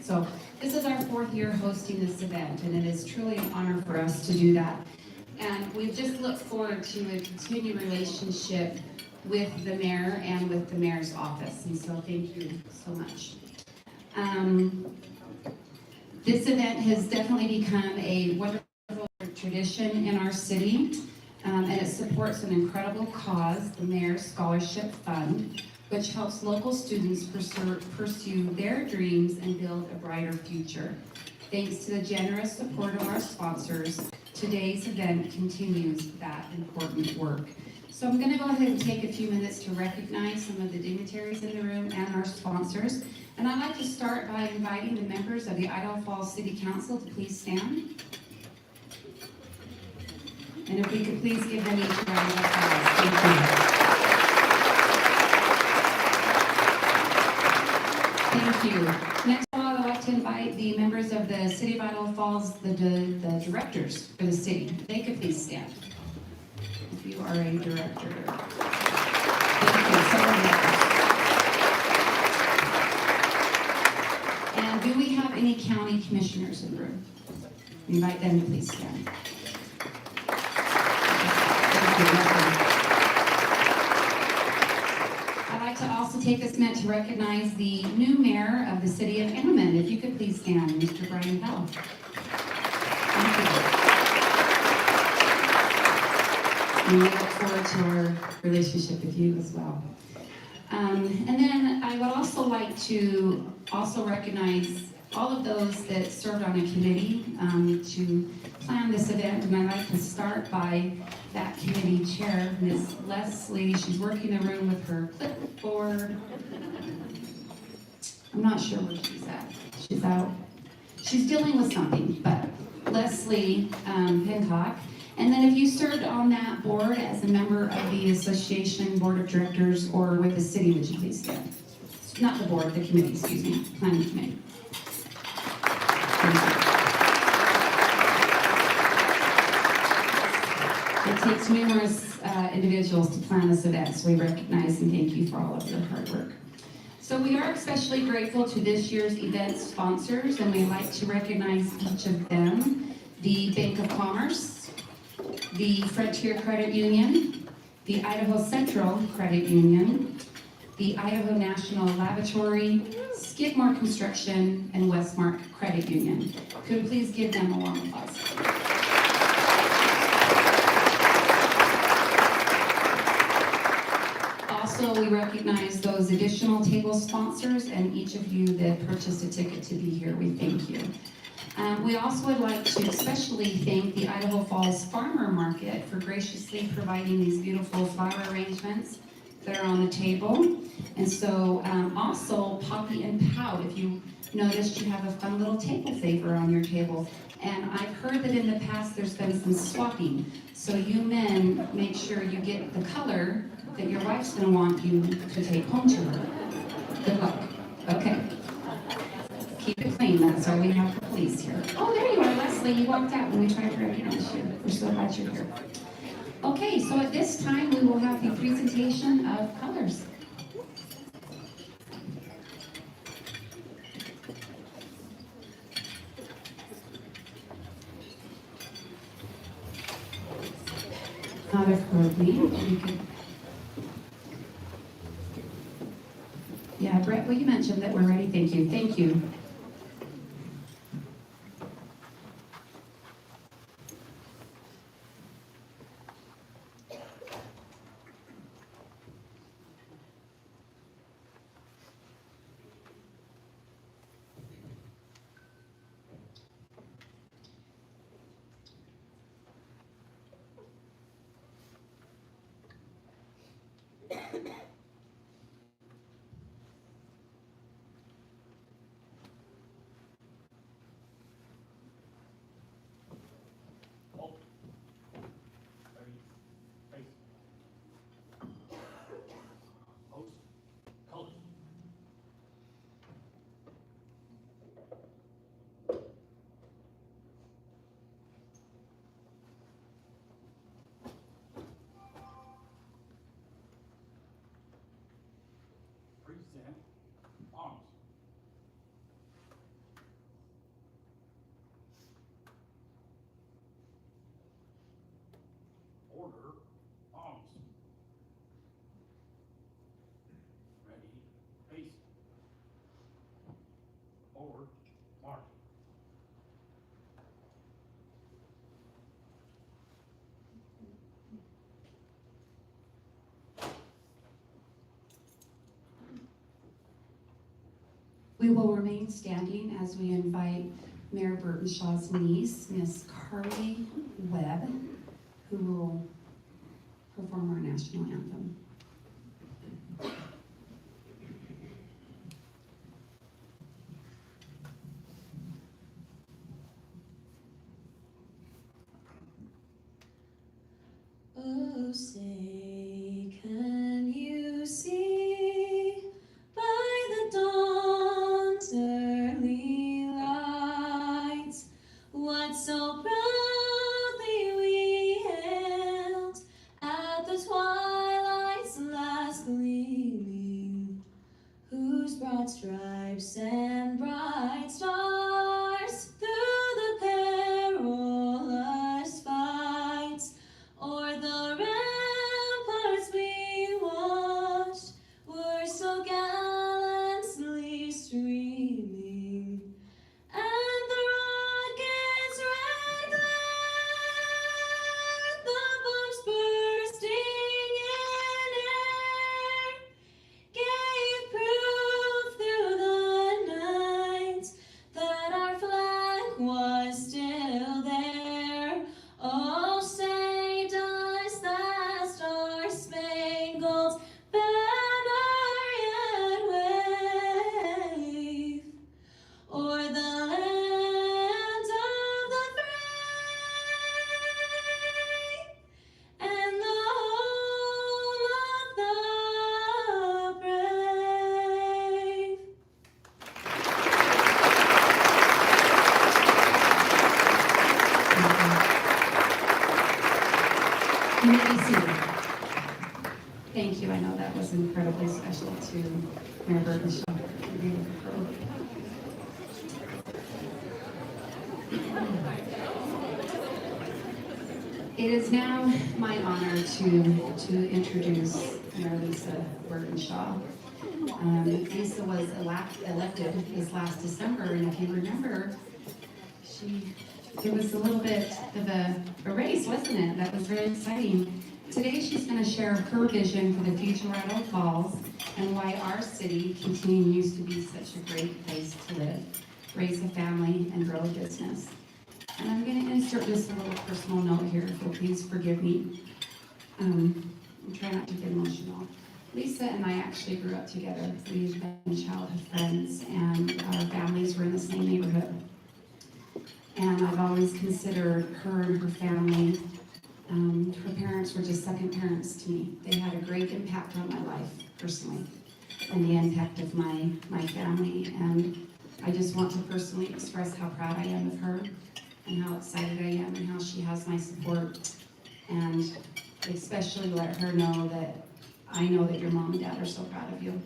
So this is our 4th year hosting this event, and it is truly an honor for us to do that. And we just look forward to a continued relationship with the mayor and with the mayor's office, and so thank you so much. This event has definitely become a wonderful tradition in our city, and it supports an incredible cause, the Mayor's Scholarship Fund, which helps local students pursue their dreams and build a brighter future. Thanks to the generous support of our sponsors, today's event continues that important work. So I'm going to go ahead and take a few minutes to recognize some of the dignitaries in the room and our sponsors. And I'd like to start by inviting the members of the Idaho Falls City Council to please stand. And if we could please give them each a round of applause. Thank you. Thank you. Next of all, I'd like to invite the members of the City of Idaho Falls, the directors for the city. If they could please stand. If you are a director. Thank you. Several members. And do we have any county commissioners in the room? We invite them to please stand. I'd like to also take this minute to recognize the new mayor of the city of Amman. If you could please stand, Mr. Brian Pell. Thank you. And we look forward to our relationship with you as well. And then I would also like to recognize all of those that served on a committee to plan this event, and I'd like to start by that committee chair, Ms. Leslie. She's working the room with her clipboard. I'm not sure where she's at. She's out. She's dealing with something, but Leslie Pincock. And then if you served on that board as a member of the association board of directors or with the city, would you please stand? Not the board, the committee, excuse me, planning committee. It takes numerous individuals to plan this event, so we recognize and thank you for all of your hard work. So we are especially grateful to this year's event sponsors, and we'd like to recognize each of them. The Bank of Commerce, the Frontier Credit Union, the Idaho Central Credit Union, the Idaho National Laboratory, Skidmore Construction, and Westmark Credit Union. Could we please give them a warm applause? Also, we recognize those additional table sponsors and each of you that purchased a ticket to be here. We thank you. We also would like to especially thank the Idaho Falls Farmer Market for graciously providing these beautiful flower arrangements that are on the table. And so also Poppy and Pout, if you noticed, you have a fun little table saver on your table. And I've heard that in the past there's been some swapping. So you men, make sure you get the color that your wife's gonna want you to take home to her. Good luck. Okay. Keep it clean, that's why we have the police here. Oh, there you are, Leslie. You walked out when we tried to recognize you. We're so glad you're here. Okay, so at this time we will have the presentation of colors. Father Courtney. Yeah, Brett, will you mention that we're ready? Thank you. Thank you. Mark. We will remain standing as we invite Mayor Burtenshaw's niece, Miss Carly Webb, who will perform our national anthem. Oh, say, can you see by the dawn's early lights what so proudly we hailed at the twilight's last gleaming, whose broad stripes and bright stars through the perilous fights o'er the ramparts we watched were so gallantly streaming, and the rocket's red glare, the bombs bursting in air, gave proof through the night that our flag was still there. Oh, say does that star-spangled banner yet wave o'er the land of the free and the home of the brave? You may be seated. Thank you. I know that was incredibly special to Mayor Burtenshaw. It is now my honor to introduce Mayor Lisa Burtenshaw. Lisa was elected this last December, and if you remember, it was a little bit of a race, wasn't it? That was very exciting. Today she's going to share her vision for the future of Idaho Falls and why our city continues to be such a great place to live, raise a family, and grow a business. And I'm going to insert just a little personal note here, so please forgive me. I'm trying not to get emotional. Lisa and I actually grew up together. We've been childhood friends, and our families were in the same neighborhood. And I've always considered her and her family, her parents were just second parents to me. They had a great impact on my life, personally, and the impact of my family. And I just want to personally express how proud I am of her, and how excited I am, and how she has my support. And especially let her know that I know that your mom and dad are so proud of you.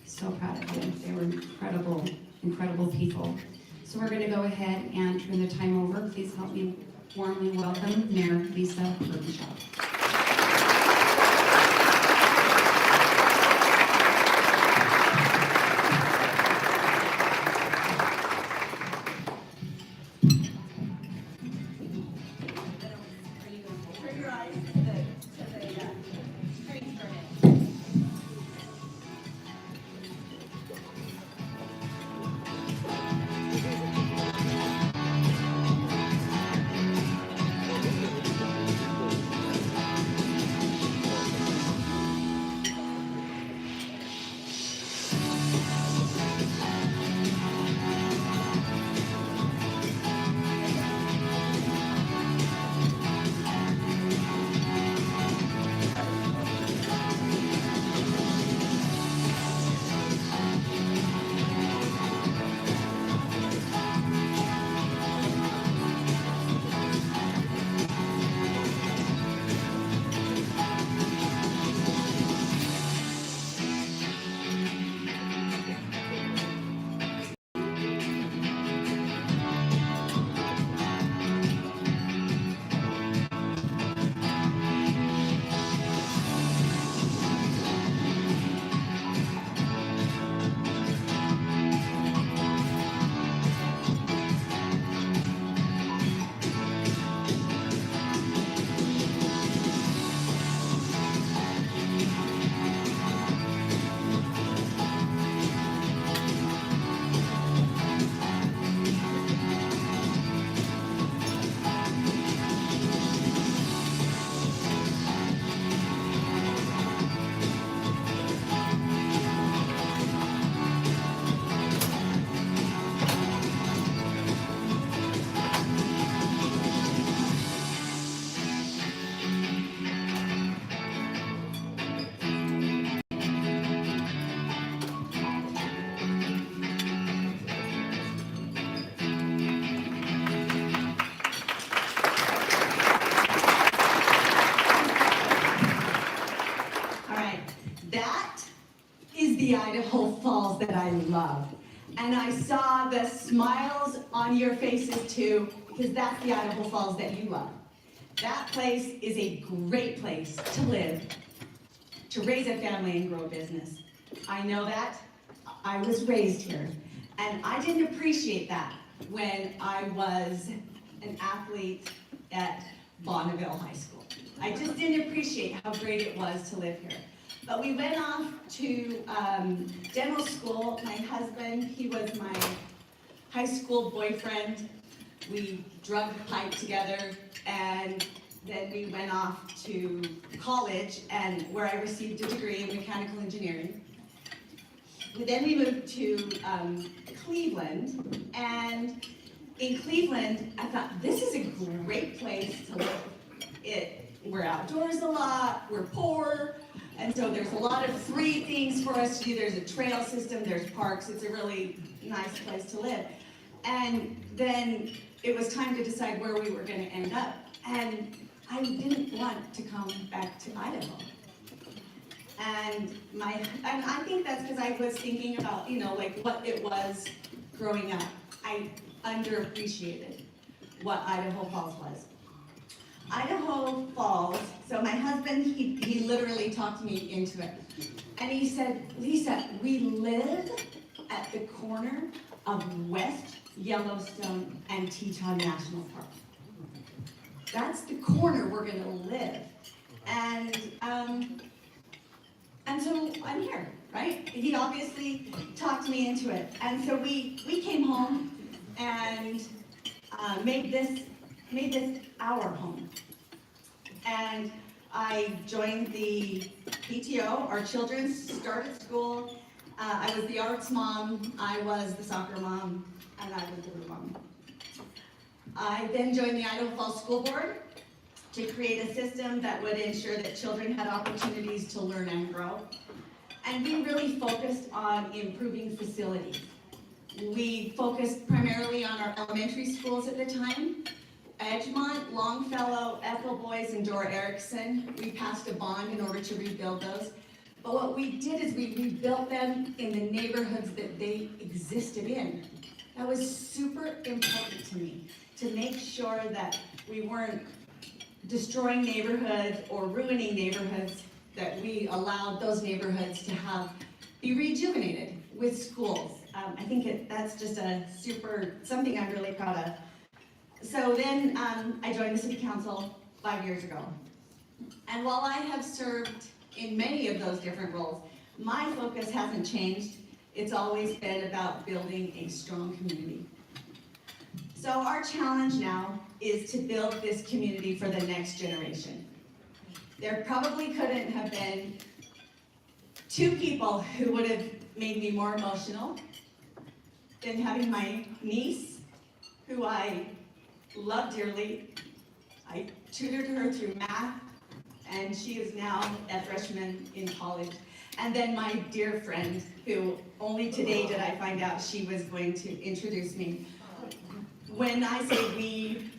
So proud of you. They were incredible, incredible people. So we're going to go ahead and turn the time over. Please help me warmly welcome Mayor Lisa Burtenshaw. that I love. And I saw the smiles on your faces too, because that's the Idaho Falls that you love. That place is a great place to live, to raise a family and grow a business. I know that. I was raised here. And I didn't appreciate that when I was an athlete at Bonneville High School. I just didn't appreciate how great it was to live here. But we went off to dental school. My husband, he was my high school boyfriend. We drug pipe together, and then we went off to college, and where I received a degree in mechanical engineering. Then we moved to Cleveland, and in Cleveland, I thought, this is a great place to live. We're outdoors a lot, we're poor, and so there's a lot of free things for us to do. There's a trail system, there's parks, it's a really nice place to live. And then it was time to decide where we were going to end up, and I didn't want to come back to Idaho. And I think that's because I was thinking about, like what it was growing up. I underappreciated what Idaho Falls was. Idaho Falls, so my husband, he literally talked me into it. And he said, Lisa, we live at the corner of West Yellowstone and Teton National Park. That's the corner we're gonna live. And so I'm here, right? He obviously talked me into it. And so we came home and made this our home. And I joined the PTO. Our children started school. I was the arts mom, I was the soccer mom, and I was the room mom. I then joined the Idaho Falls School Board to create a system that would ensure that children had opportunities to learn and grow. And we really focused on improving facilities. We focused primarily on our elementary schools at the time. Edgemont, Longfellow, Ethel Boys, and Dora Erickson. We passed a bond in order to rebuild those. But what we did is we rebuilt them in the neighborhoods that they existed in. That was super important to me, to make sure that we weren't destroying neighborhoods or ruining neighborhoods, that we allowed those neighborhoods to be rejuvenated with schools. I think that's just something I'm really proud of. So then I joined the city council 5 years ago. And while I have served in many of those different roles, my focus hasn't changed. It's always been about building a strong community. So our challenge now is to build this community for the next generation. There probably couldn't have been two people who would have made me more emotional than having my niece, who I love dearly. I tutored her through math, and she is now a freshman in college. And then my dear friend, who only today did I find out she was going to introduce me. When I say we,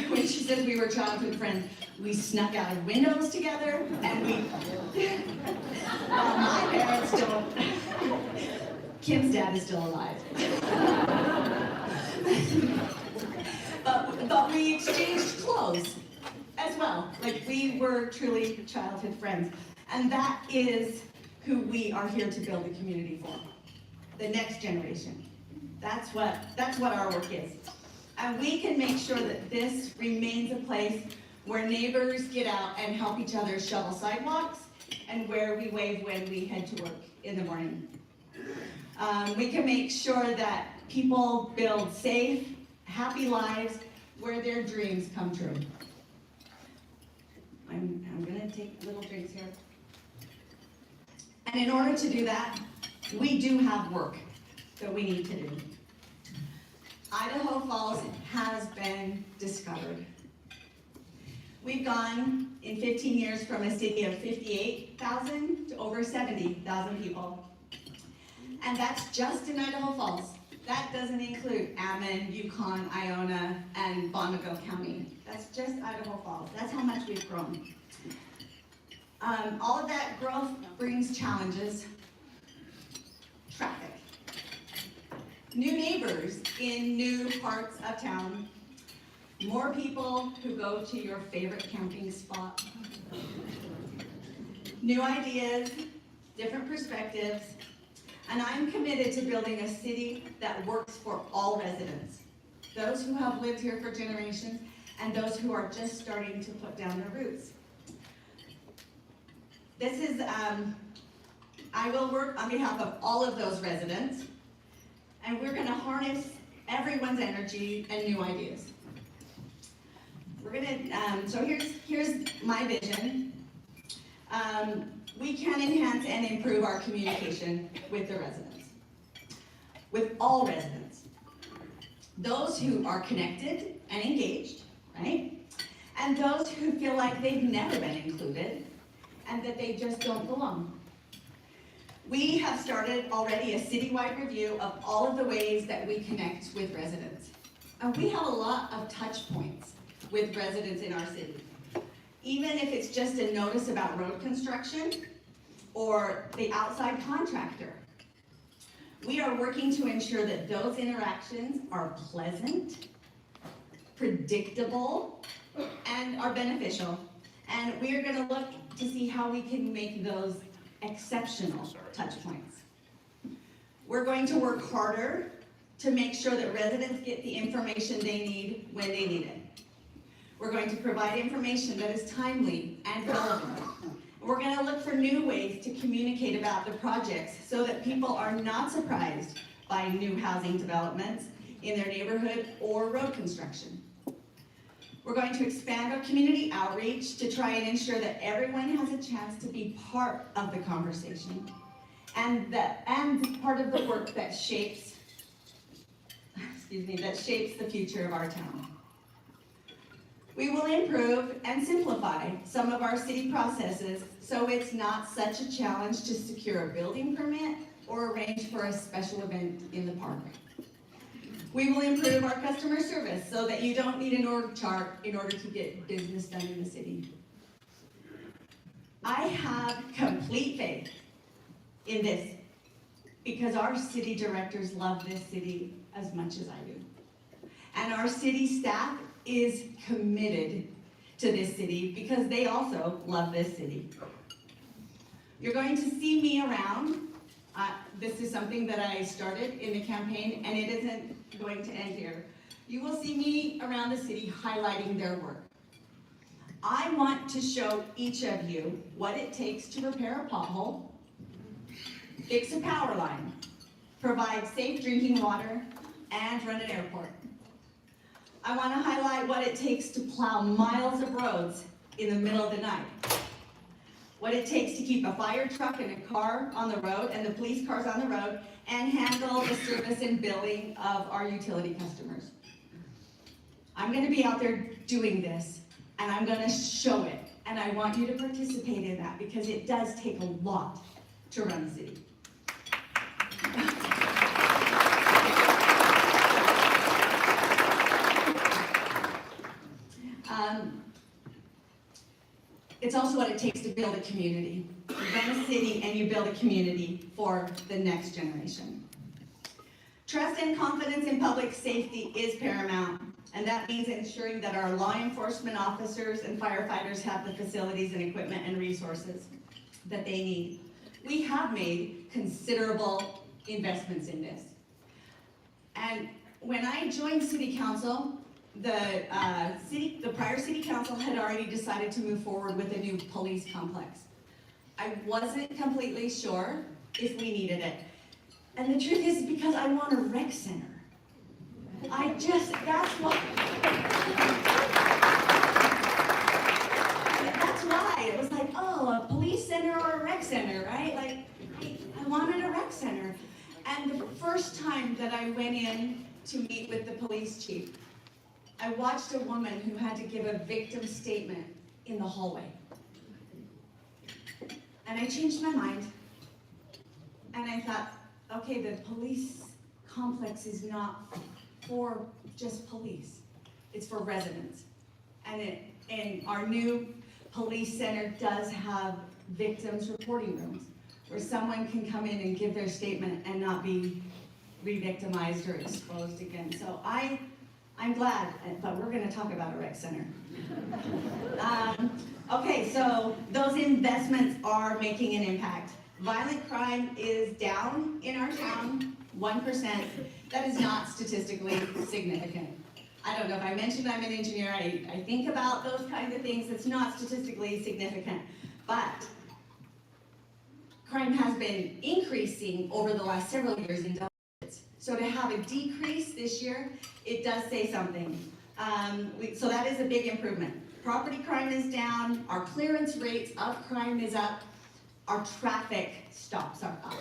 when she says we were childhood friends, we snuck out of windows together, and my parents don't. Kim's dad is still alive. But we exchanged clothes as well. Like, we were truly childhood friends. And that is who we are here to build a community for. The next generation. That's what our work is. And we can make sure that this remains a place where neighbors get out and help each other shovel sidewalks, and where we wave when we head to work in the morning. We can make sure that people build safe, happy lives where their dreams come true. I'm gonna take little drinks here. And in order to do that, we do have work that we need to do. Idaho Falls has been discovered. We've gone in 15 years from a city of 58,000 to over 70,000 people. And that's just in Idaho Falls. That doesn't include Ammon, Yukon, Iona, and Bonneville County. That's just Idaho Falls. That's how much we've grown. All of that growth brings challenges. Traffic. new neighbors in new parts of town, more people who go to your favorite camping spot, new ideas, different perspectives, and I'm committed to building a city that works for all residents, those who have lived here for generations and those who are just starting to put down their roots. This is, I will work on behalf of all of those residents, and we're gonna harness everyone's energy and new ideas. We're gonna, so here's my vision. We can enhance and improve our communication with the residents, with all residents. Those who are connected and engaged, right? And those who feel like they've never been included and that they just don't belong. We have started already a citywide review of all of the ways that we connect with residents. And we have a lot of touch points with residents in our city. Even if it's just a notice about road construction or the outside contractor. We are working to ensure that those interactions are pleasant, predictable, and are beneficial. And we are going to look to see how we can make those exceptional touch points. We're going to work harder to make sure that residents get the information they need when they need it. We're going to provide information that is timely and relevant. We're going to look for new ways to communicate about the projects so that people are not surprised by new housing developments in their neighborhood or road construction. We're going to expand our community outreach to try and ensure that everyone has a chance to be part of the conversation and part of the work that shapes, that shapes the future of our town. We will improve and simplify some of our city processes so it's not such a challenge to secure a building permit or arrange for a special event in the park. We will improve our customer service so that you don't need an org chart in order to get business done in the city. I have complete faith in this because our city directors love this city as much as I do. And our city staff is committed to this city because they also love this city. You're going to see me around. This is something that I started in the campaign, and it isn't going to end here. You will see me around the city highlighting their work. I want to show each of you what it takes to repair a pothole, fix a power line, provide safe drinking water, and run an airport. I want to highlight what it takes to plow miles of roads in the middle of the night. What it takes to keep a fire truck and a car on the road and the police cars on the road and handle the service and billing of our utility customers. I'm going to be out there doing this, and I'm going to show it. And I want you to participate in that because it does take a lot to run a city. It's also what it takes to build a community. You run a city and you build a community for the next generation. Trust and confidence in public safety is paramount, and that means ensuring that our law enforcement officers and firefighters have the facilities and equipment and resources that they need. We have made considerable investments in this. And when I joined City Council, the prior City Council had already decided to move forward with a new police complex. I wasn't completely sure if we needed it. And the truth is because I want a rec center. That's why. That's why. It was like, oh, a police center or a rec center, right? Like, I wanted a rec center. And the first time that I went in to meet with the police chief, I watched a woman who had to give a victim statement in the hallway. And I changed my mind. And I thought, okay, the police complex is not for just police. It's for residents. And our new police center does have victims reporting rooms where someone can come in and give their statement and not be re-victimized or exposed again. So I'm glad, but we're gonna talk about a rec center. Okay, so those investments are making an impact. Violent crime is down in our town, 1%. That is not statistically significant. I don't know if I mentioned I'm an engineer, I think about those kinds of things. It's not statistically significant, but crime has been increasing over the last several years in double digits. So to have a decrease this year, it does say something. So that is a big improvement. Property crime is down, our clearance rates of crime is up, our traffic stops are up.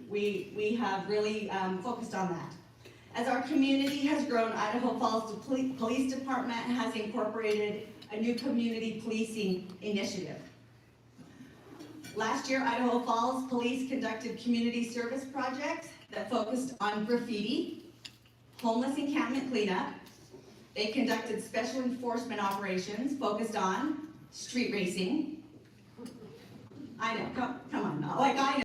We have really focused on that. As our community has grown, Idaho Falls Police Department has incorporated a new community policing initiative. Last year, Idaho Falls Police conducted community service projects that focused on graffiti, homeless encampment cleanup. They conducted special enforcement operations focused on street racing. I know, come on now, like I know.